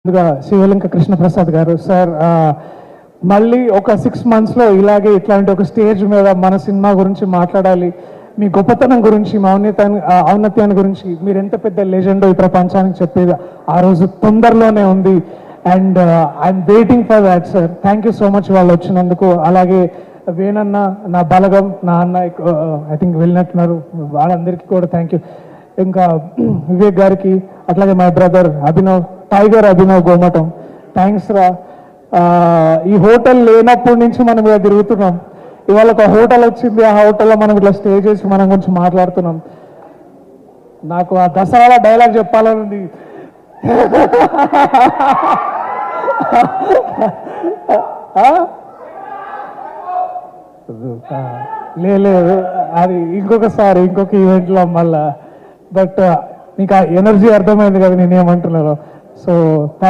ముందుగా శివలింక కృష్ణప్రసాద్ గారు సార్, మళ్ళీ ఒక 6 monthsలో ఇలాగే ఇట్లాంటి ఒక స్టేజ్ మీద మన సినిమా గురించి మాట్లాడాలి, మీ గొప్పతనం గురించి, మా ఔన్నత్యాన్ని గురించి, మీరు ఎంత పెద్ద లెజెండో ఈ ప్రపంచానికి చెప్పేది ఆ రోజు తొందరలోనే ఉంది. And I'm waiting for that sir. Thank you so much వాళ్ళు వచ్చినందుకు. అలాగే వేణన్న, నా బలగం, నా అన్న ఐ థింక్ వెళ్ళినట్టున్నారు, వాళ్ళందరికీ కూడా థ్యాంక్ యూ. ఇంకా వివేక్ గారికి, అట్లాగే my brother Abhinav, tiger Abhinav Gomatam, thanks రా. ఈ హోటల్ లేనప్పటి నుంచి మనం ఇలా తిరుగుతున్నాం. ఇవాళ ఒక హోటల్ వచ్చింది, ఆ హోటల్లో మనం ఇట్లా స్టే చేసి మనం గురించి మాట్లాడుతున్నాం. నాకు ఆ దసరా డైలాగ్ చెప్పాలని ఉంది. లేదు, అది ఇంకొకసారి ఇంకొక ఈవెంట్లో మళ్ళా. బట్ మీకు ఆ ఎనర్జీ అర్థమైంది కదా నేనేమంటున్నాను. So thank